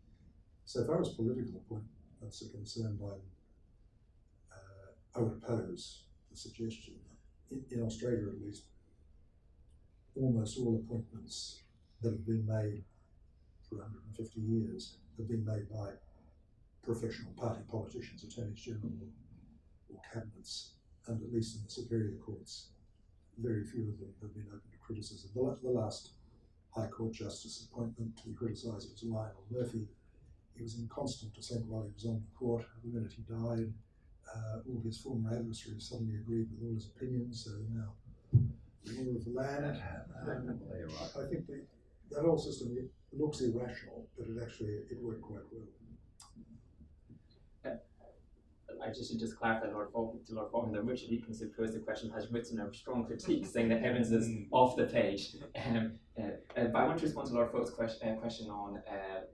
Speaker 4: So far as political appointments are concerned, I would oppose the suggestion. In Australia, at least, almost all appointments that have been made for 150 years have been made by professional party politicians, attorneys general or cabinets, and at least in the superior courts, very few of them have been open to criticism. The last High Court Justice appointment to be criticised was Lionel Murphy. He was in constant dissent while he was on the court. The minute he died, all his former adversaries suddenly agreed with all his opinions, so now ruler of the land. I think that whole system looks irrational, but it worked quite well.
Speaker 5: I should clarify, Lord Falconer, that Richard Eakins, who posed the question, has written a strong critique saying that Evans is off the page. But I want to respond to Lord Falk's question on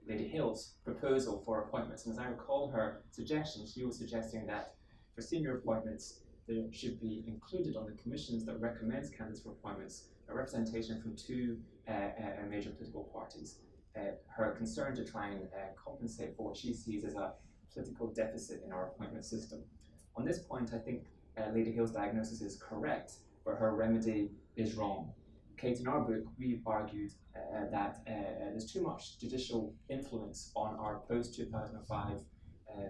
Speaker 5: Lady Hill's proposal for appointments. And as I recall her suggestion, she was suggesting that for senior appointments, there should be included on the commissions that recommends candidates for appointments a representation from two major political parties. Her concern to try and compensate for what she sees as a political deficit in our appointment system. On this point, I think Lady Hill's diagnosis is correct, but her remedy is wrong. Kate, in our book, we've argued that there's too much judicial influence on our post-2005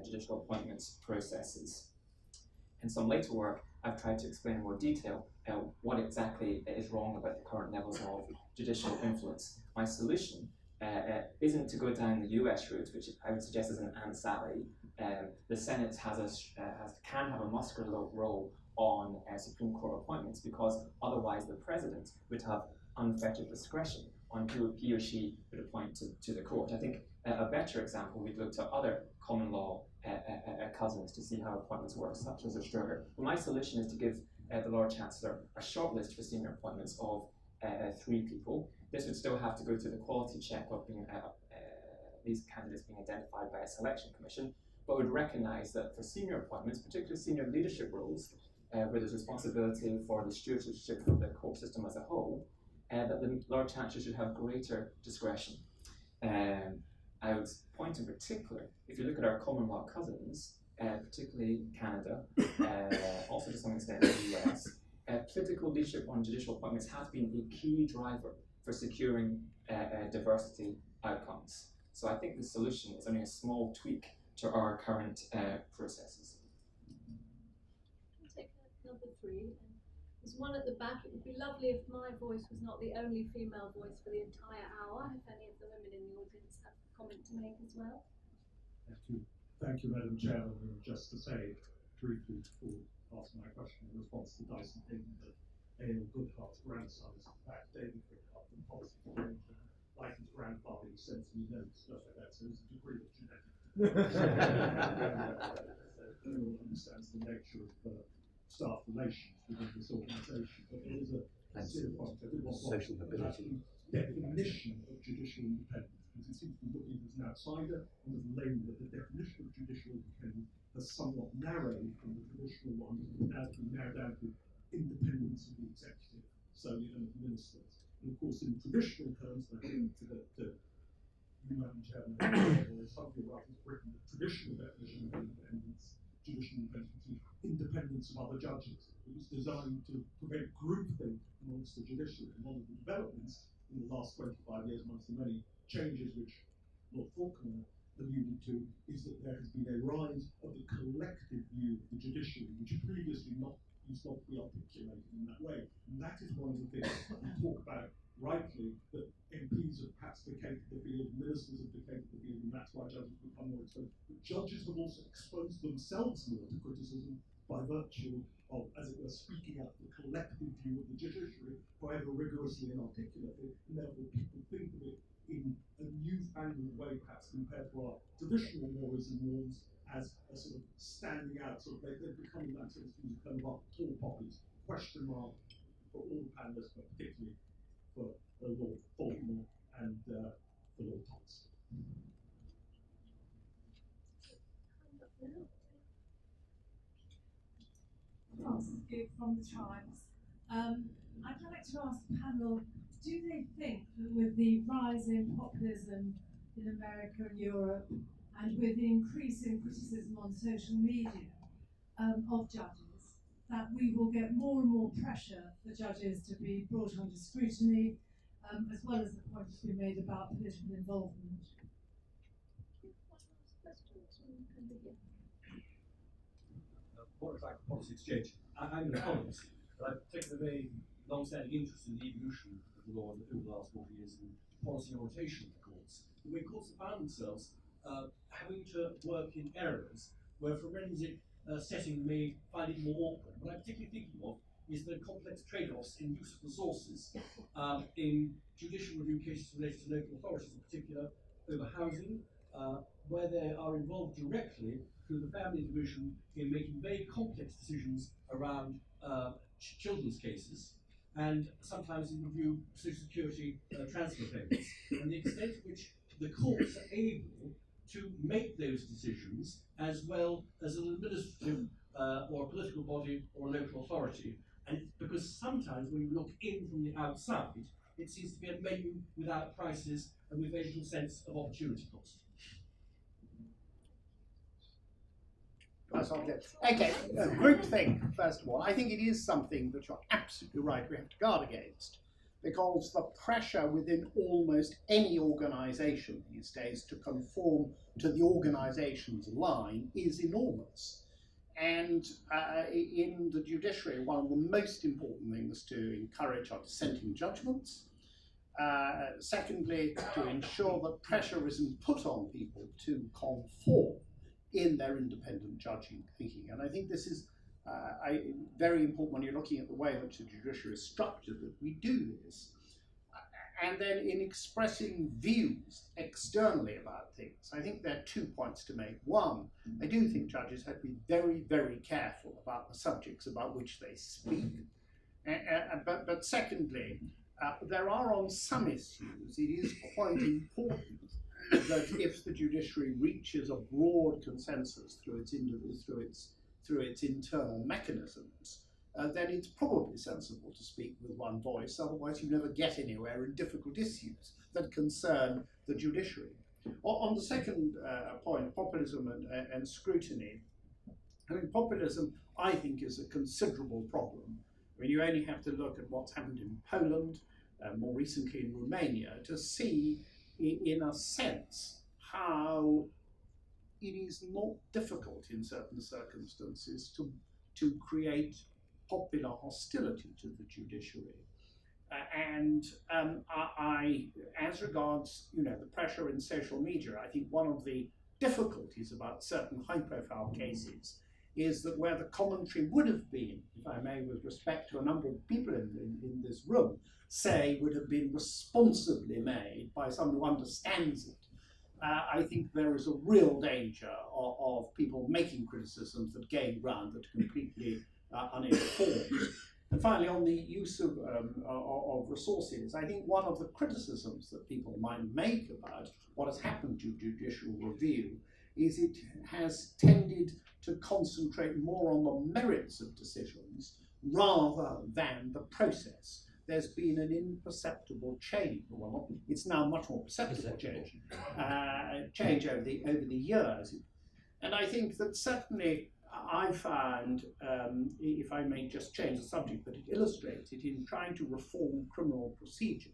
Speaker 5: judicial appointments processes. In some later work, I've tried to explain in more detail what exactly is wrong about the current levels of judicial influence. My solution isn't to go down the US route, which I would suggest is an Aunt Sally. The Senate can have a muscular role on Supreme Court appointments, because otherwise the President would have unfettered discretion on who he or she would appoint to the court. I think a better example, we've looked at other common law cousins to see how appointments work, such as Australia. Well, my solution is to give the Lord Chancellor a short list for senior appointments of 3 people. This would still have to go through the quality check of being these candidates being identified by a selection commission, but would recognise that for senior appointments, particularly senior leadership roles, where there's responsibility for the stewardship of the court system as a whole, that the Lord Chancellor should have greater discretion. I would point in particular, if you look at our common law cousins, particularly Canada, also to some extent the US, political leadership on judicial appointments has been a key driver for securing diversity outcomes. So I think the solution is only a small tweak to our current processes.
Speaker 1: I'll take number 3. There's one at the back. It would be lovely if my voice was not the only female voice for the entire hour, if any of the women in the audience have a comment to make as well.
Speaker 9: Thank you, Madam Chairman. And just to say briefly before asking my question in response to Dyson Payton, that A.L. Goodhart's grandson is in fact David Goodhart, from policy exchange, like his grandfather who sends me notes, stuff like that. So there's a degree of genetic. Everyone understands the nature of staff relations within this organisation, but there is a serious point I did want to
Speaker 3: social mobility.
Speaker 9: The definition of judicial independence, because it seems to be looking as an outsider and as labelled that the definition of judicial independence has somewhat narrowed from the traditional one as been narrowed down to independence of the executive, solely and of ministers. And of course, in traditional terms, I think to you, Madam Chairman, or some of your writers written the traditional definition of independence, judicial independence, is independence of other judges. It was designed to prevent groupthink amongst the judiciary. And one of the developments in the last 25 years, amongst the many changes which Lord Falconer alluded to, is that there has been a rise of the collective view of the judiciary, which previously used not to be articulated in that way. And that is one of the things we talk about rightly, that MPs have perhaps vacated the field, ministers have vacated the field, and that's why judges become more exposed. But judges have also exposed themselves more to criticism by virtue of, as it were, speaking out the collective view of the judiciary, however rigorously and articulately, and therefore people think of it in a newfangled way, perhaps compared to our traditional mores and norms, as a sort of standing out, sort of they've become that sort of kind of tall poppies, question mark for all the panelists, but particularly for Lord Falconer and for Lord Thomas.
Speaker 10: Francis Gibb from the Times. I'd like to ask the panel, do they think that with the rise in populism in America and Europe, and with the increasing criticism on social media of judges, that we will get more and more pressure for judges to be brought under scrutiny, as well as the point that's been made about political involvement?
Speaker 7: Policy exchange. I'm an economist, but I've taken a very long-standing interest in the evolution of the law over the last 40 years in policy orientation of the courts. The way courts have found themselves having to work in areas where a forensic setting may find it more awkward. What I'm particularly thinking of is the complex trade-offs in use of resources in judicial review cases related to local authorities, in particular over housing, where they are involved directly through the family division in making very complex decisions around children's cases, and sometimes in review social security transfer payments, and the extent to which the courts are able to make those decisions as well as an administrative or a political body or a local authority. And because sometimes when you look in from the outside, it seems to be a menu without prices and with very little sense of opportunity cost.
Speaker 2: Okay, groupthink, first of all. I think it is something that you're absolutely right we have to guard against, because the pressure within almost any organisation these days to conform to the organisation's line is enormous. And in the judiciary, one of the most important things to encourage are dissenting judgments. Secondly, to ensure that pressure isn't put on people to conform in their independent judging thinking. And I think this is very important when you're looking at the way in which the judiciary is structured, that we do this. And then in expressing views externally about things, I think there are 2 points to make. One, I do think judges have to be very, very careful about the subjects about which they speak. But secondly, there are on some issues, it is quite important that if the judiciary reaches a broad consensus through its internal mechanisms, then it's probably sensible to speak with one voice, otherwise you never get anywhere in difficult issues that concern the judiciary. On the second point, populism and scrutiny, I mean, populism, I think, is a considerable problem. I mean, you only have to look at what's happened in Poland, more recently in Romania, to see, in a sense, how it is not difficult in certain circumstances to create popular hostility to the judiciary. I, as regards, the pressure in social media, I think one of the difficulties about certain high-profile cases is that where the commentary would have been, if I may, with respect to a number of people in this room, say would have been responsibly made by someone who understands it, I think there is a real danger of people making criticisms that gain ground that are completely uninformed. And finally, on the use of resources, I think one of the criticisms that people might make about what has happened to judicial review is it has tended to concentrate more on the merits of decisions rather than the process. There's been an imperceptible change. Well, it's now much more perceptible change over the years. And I think that certainly I found, if I may just change the subject, but it illustrates it, in trying to reform criminal procedure,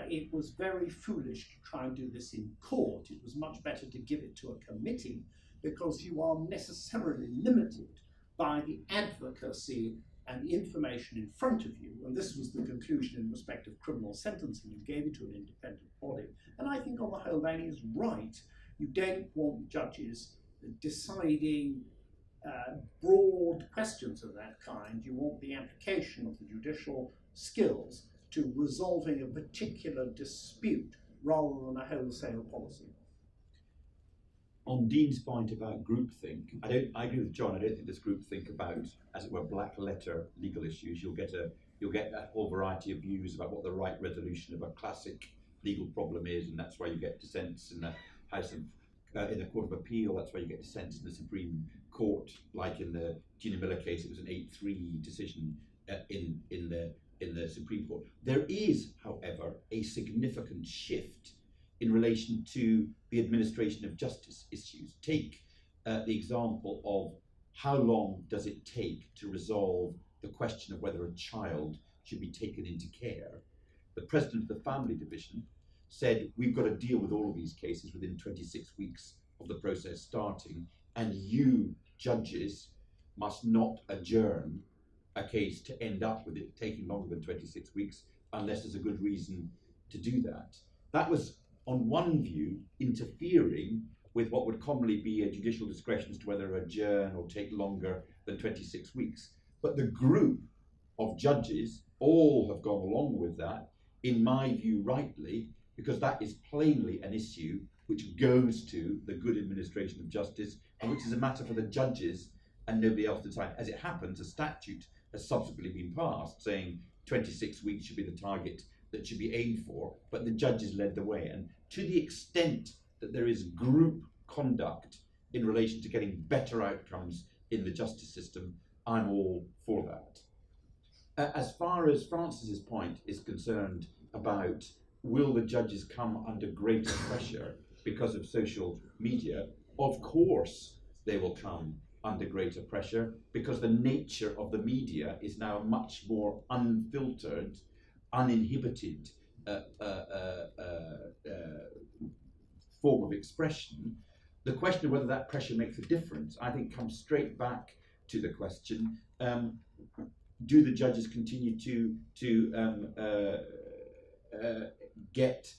Speaker 2: it was very foolish to try and do this in court. It was much better to give it to a committee, because you are necessarily limited by the advocacy and the information in front of you. And this was the conclusion in respect of criminal sentencing. You gave it to an independent body. And I think on the whole that is right. You don't want judges deciding broad questions of that kind. You want the application of the judicial skills to resolving a particular dispute rather than a wholesale policy.
Speaker 3: On Dean's point about groupthink, I agree with John. I don't think there's groupthink about, as it were, black letter legal issues. You'll get a whole variety of views about what the right resolution of a classic legal problem is, and that's why you get dissents in the House of in the Court of Appeal. That's why you get dissents in the Supreme Court, like in the Gina Miller case. It was an 8-3 decision in the Supreme Court. There is, however, a significant shift in relation to the administration of justice issues. Take the example of how long does it take to resolve the question of whether a child should be taken into care. The president of the family division said, we've got to deal with all of these cases within 26 weeks of the process starting, and you, judges, must not adjourn a case to end up with it taking longer than 26 weeks unless there's a good reason to do that. That was, on one view, interfering with what would commonly be a judicial discretion as to whether to adjourn or take longer than 26 weeks. But the group of judges all have gone along with that, in my view, rightly, because that is plainly an issue which goes to the good administration of justice, and which is a matter for the judges and nobody else to decide. As it happens, a statute has subsequently been passed saying 26 weeks should be the target that should be aimed for, but the judges led the way. And to the extent that there is group conduct in relation to getting better outcomes in the justice system, I'm all for that. As far as Francis's point is concerned about will the judges come under greater pressure because of social media, of course they will come under greater pressure, because the nature of the media is now a much more unfiltered, uninhibited form of expression. The question of whether that pressure makes a difference, I think, comes straight back to the question, do the judges continue to get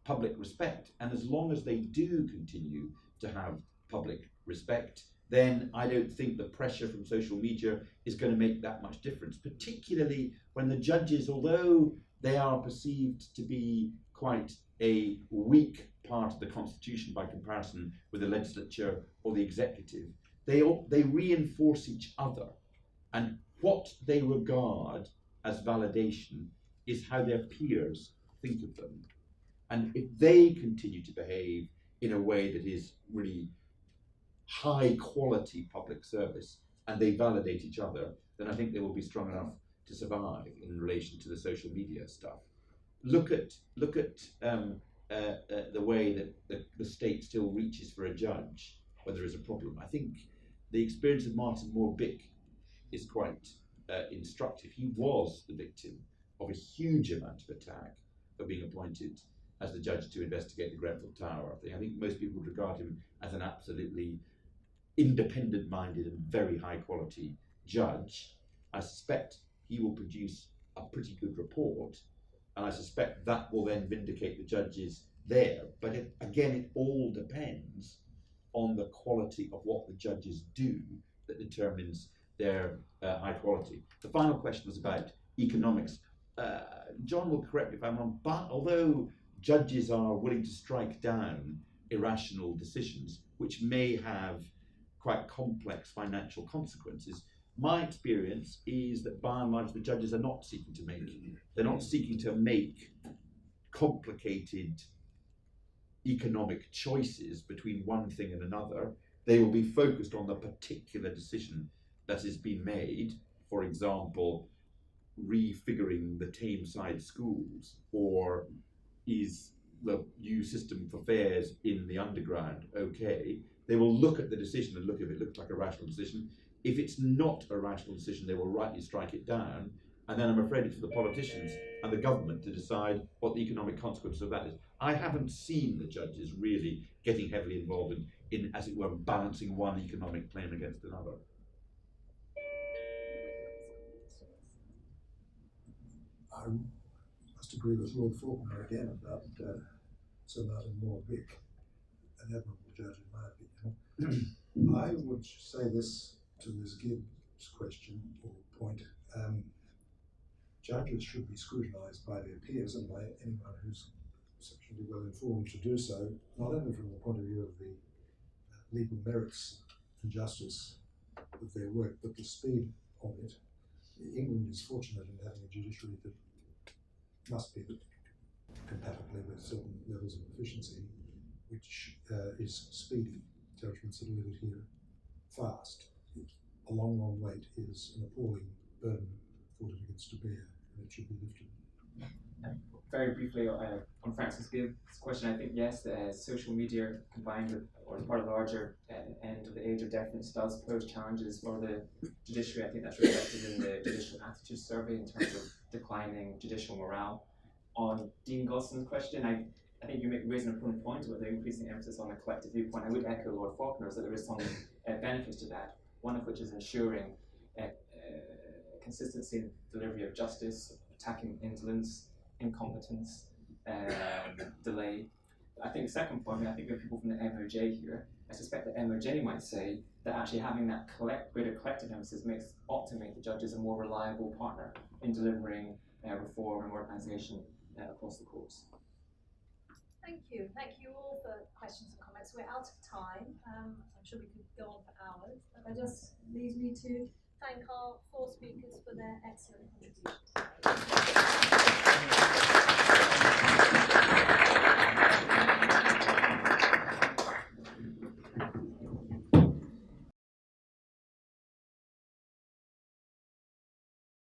Speaker 3: public respect? And as long as they do continue to have public respect, then I don't think the pressure from social media is going to make that much difference, particularly when the judges, although they are perceived to be quite a weak part of the constitution by comparison with the legislature or the executive, they reinforce each other. And what they regard as validation is how their peers think of them. And if they continue to behave in a way that is really high quality public service and they validate each other, then I think they will be strong enough to survive in relation to the social media stuff. Look at the way that the state still reaches for a judge when there is a problem. I think the experience of Martin Moore-Bick is quite instructive. He was the victim of a huge amount of attack for being appointed as the judge to investigate the Grenfell Tower thing. I think most people would regard him as an absolutely independent-minded and very high-quality judge. I suspect he will produce a pretty good report, and I suspect that will then vindicate the judges there. But again, it all depends on the quality of what the judges do that determines their high quality. The final question was about economics. John will correct me if I'm wrong, but although judges are willing to strike down irrational decisions, which may have quite complex financial consequences, my experience is that by and large the judges are not seeking to make complicated economic choices between one thing and another. They will be focused on the particular decision that has been made. For example, refiguring the Tameside schools, or is the new system for fares in the underground okay? They will look at the decision and look if it looks like a rational decision. If it's not a rational decision, they will rightly strike it down. And then I'm afraid it's for the politicians and the government to decide what the economic consequences of that is. I haven't seen the judges really getting heavily involved in, as it were, balancing one economic claim against another.
Speaker 4: I must agree with Lord Falconer again about Sir Martin Moore-Vick, an admirable judge in my opinion. I would say this to Ms. Gibbs' question or point. Judges should be scrutinised by their peers and by anyone who's sufficiently well informed to do so, not only from the point of view of the legal merits and justice of their work, but the speed of it. England is fortunate in having a judiciary that must be compatibly with certain levels of efficiency, which is speedy. Judgments are delivered here fast. A long, long wait is an appalling burden for litigants to bear, and it should be lifted.
Speaker 5: Very briefly on Francis Gibbs' question, I think yes, social media combined with, or as part of the larger end of the age of deference, does pose challenges for the judiciary. I think that's reflected in the Judicial Attitude Survey in terms of declining judicial morale. On Dean Goslin's question, I think you raise an important point with the increasing emphasis on a collective viewpoint. I would echo Lord Falconer's that there is some benefits to that, one of which is ensuring consistency in delivery of justice, attacking indolence, incompetence, delay. I think the second point, I think we have people from the MOJ here. I suspect that MOJ might say that actually having that greater collective emphasis ought to make the judges a more reliable partner in delivering reform and organisation across the courts.
Speaker 1: Thank you. Thank you all for questions and comments. We're out of time. I'm sure we could go on for hours, but that just leaves me to thank our 4 speakers for their excellent contributions.